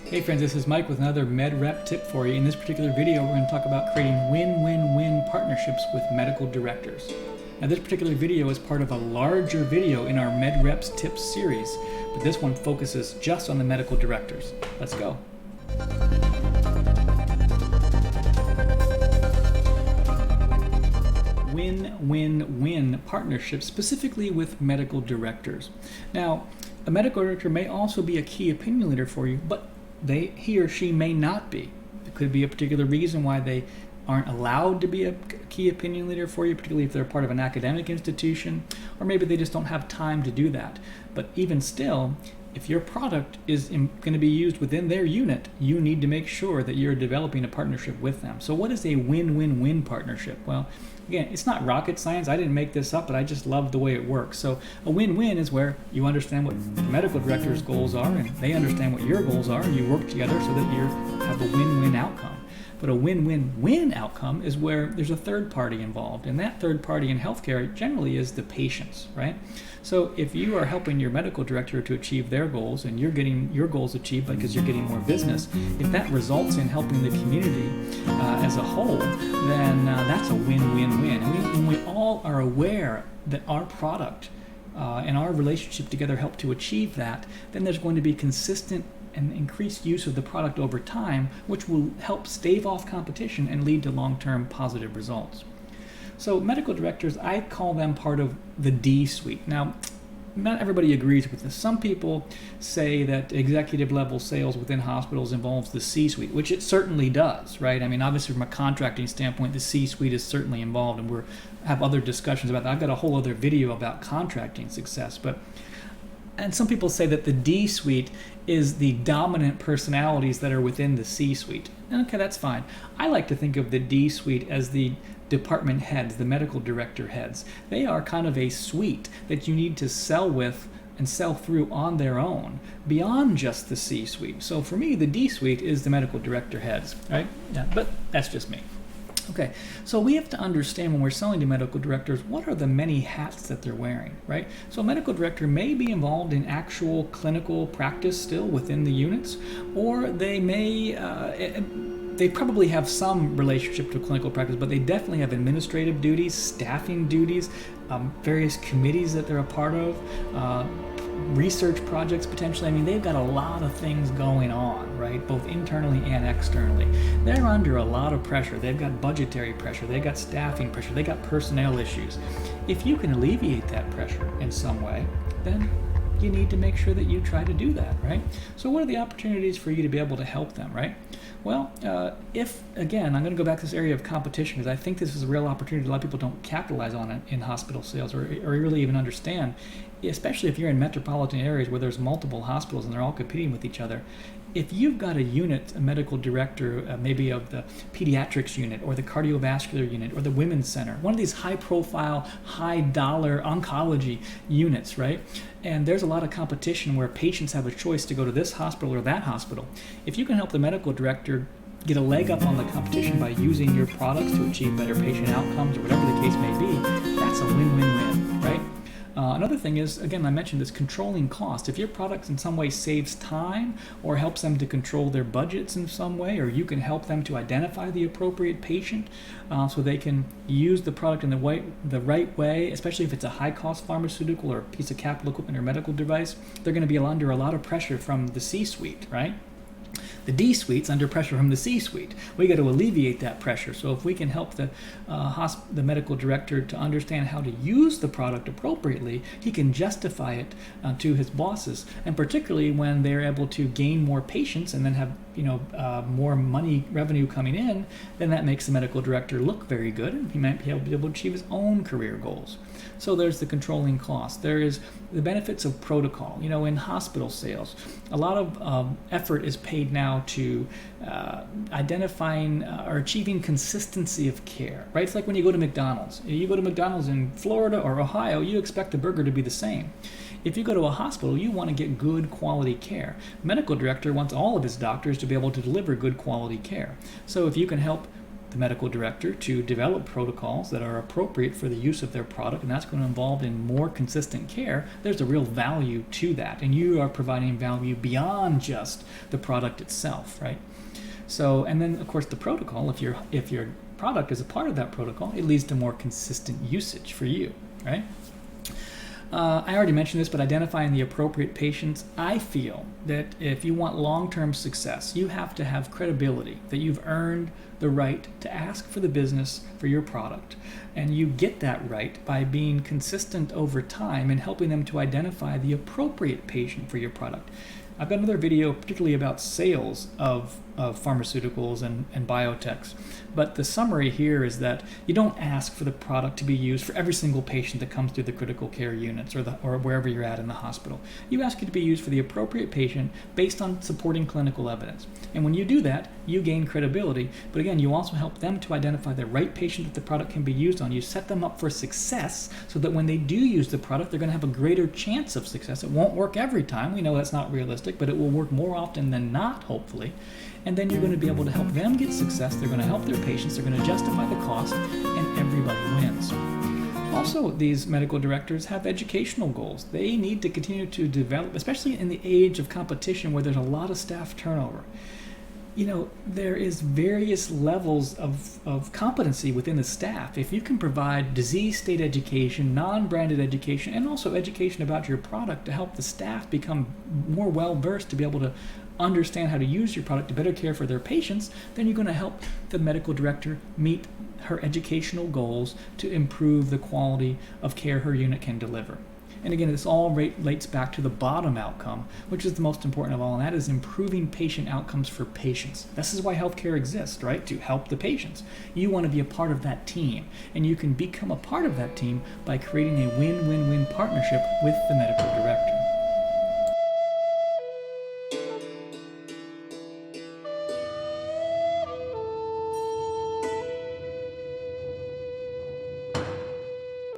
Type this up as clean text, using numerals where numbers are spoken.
Hey friends, this is Mike with another MedRep tip for you. In this particular video, we're going to talk about creating win-win-win partnerships with medical directors. Now this particular video is part of a larger video in our MedReps tips series, but this one focuses just on the medical directors. Let's go. Win-win-win partnerships, specifically with medical directors. Now, a medical director may also be a key opinion leader for you, but he or she may not be. There could be a particular reason why they aren't allowed to be a key opinion leader for you, particularly if they're part of an academic institution, or maybe they just don't have time to do that. But even still, if your product is going to be used within their unit, you need to make sure that you're developing a partnership with them. So what is a win-win-win partnership? Well, again, it's not rocket science. I didn't make this up, but I just love the way it works. So a win-win is where you understand what the medical director's goals are, and they understand what your goals are, and you work together so that you have a win-win outcome. But a win-win-win outcome is where there's a third party involved, and that third party in healthcare generally is the patients, right? So if you are helping your medical director to achieve their goals and you're getting your goals achieved because you're getting more business, if that results in helping the community as a whole, then that's a win-win-win. And we all are aware that our product and our relationship together help to achieve that, then there's going to be consistent and increased use of the product over time, which will help stave off competition and lead to long-term positive results. So medical directors, I call them part of the D-suite. Now, not everybody agrees with this. Some people say that executive level sales within hospitals involves the C-suite, which it certainly does, right? I mean, obviously from a contracting standpoint, the C-suite is certainly involved, and we have other discussions about that. I've got a whole other video about contracting success, and some people say that the D-suite is the dominant personalities that are within the C-suite. Okay, that's fine. I like to think of the D-suite as the department heads, the medical director heads. They are kind of a suite that you need to sell with and sell through on their own, beyond just the C-suite. So for me, the D-suite is the medical director heads, right? Yeah, but that's just me. Okay, so we have to understand when we're selling to medical directors, what are the many hats that they're wearing, right? So a medical director may be involved in actual clinical practice still within the units, or they may, they probably have some relationship to clinical practice, but they definitely have administrative duties, staffing duties, various committees that they're a part of, research projects potentially. I mean, they've got a lot of things going on, right? Both internally and externally. They're under a lot of pressure. They've got budgetary pressure. They've got staffing pressure. They've got personnel issues. If you can alleviate that pressure in some way, then you need to make sure that you try to do that, right? So what are the opportunities for you to be able to help them, right? Well, again, I'm going to go back to this area of competition because I think this is a real opportunity. A lot of people don't capitalize on it in hospital sales or really even understand, especially if you're in metropolitan areas where there's multiple hospitals and they're all competing with each other. If you've got a unit, a medical director, maybe of the pediatrics unit or the cardiovascular unit or the women's center, one of these high-profile, high-dollar oncology units, right? And there's a lot of competition where patients have a choice to go to this hospital or that hospital. If you can help the medical director get a leg up on the competition by using your products to achieve better patient outcomes or whatever the case may be, that's a win-win-win, right? Another thing is, again, I mentioned this controlling cost. If your product in some way saves time or helps them to control their budgets in some way, or you can help them to identify the appropriate patient so they can use the product in the right way, especially if it's a high-cost pharmaceutical or a piece of capital equipment or medical device, they're going to be under a lot of pressure from the C-suite, right? The D-suite's under pressure from the C-suite. We got to alleviate that pressure. So if we can help the medical director to understand how to use the product appropriately, he can justify it to his bosses. And particularly when they're able to gain more patients and then have more money revenue coming in, then that makes the medical director look very good, and he might be able to achieve his own career goals. So there's the controlling cost. There is the benefits of protocol. In hospital sales, a lot of effort is paid now to identifying or achieving consistency of care, right? It's like when you go to McDonald's. You go to McDonald's in Florida or Ohio, you expect the burger to be the same. If you go to a hospital, you want to get good quality care. Medical director wants all of his doctors to be able to deliver good quality care. So if you can help the medical director to develop protocols that are appropriate for the use of their product, and that's going to involve in more consistent care, there's a real value to that. And you are providing value beyond just the product itself, right? So, and then of course the protocol, if your product is a part of that protocol, it leads to more consistent usage for you, right? I already mentioned this, but identifying the appropriate patients, I feel that if you want long-term success, you have to have credibility, that you've earned the right to ask for the business for your product. And you get that right by being consistent over time and helping them to identify the appropriate patient for your product. I've got another video particularly about sales of pharmaceuticals and biotechs, but the summary here is that you don't ask for the product to be used for every single patient that comes through the critical care units or wherever you're at in the hospital. You ask it to be used for the appropriate patient based on supporting clinical evidence. And when you do that, you gain credibility, but again, you also help them to identify the right patient that the product can be used on. You set them up for success so that when they do use the product, they're going to have a greater chance of success. It won't work every time. We know that's not realistic, but it will work more often than not, hopefully. And then you're going to be able to help them get success. They're going to help their patients. They're going to justify the cost, and everybody wins. Also, these medical directors have educational goals. They need to continue to develop, especially in the age of competition where there's a lot of staff turnover. You know, there is various levels of competency within the staff. If you can provide disease state education, non-branded education, and also education about your product to help the staff become more well-versed to be able to understand how to use your product to better care for their patients, then you're going to help the medical director meet her educational goals to improve the quality of care her unit can deliver. And again, this all relates back to the bottom outcome, which is the most important of all, and that is improving patient outcomes for patients. This is why healthcare exists, right? To help the patients. You want to be a part of that team, and you can become a part of that team by creating a win-win-win partnership with the medical director.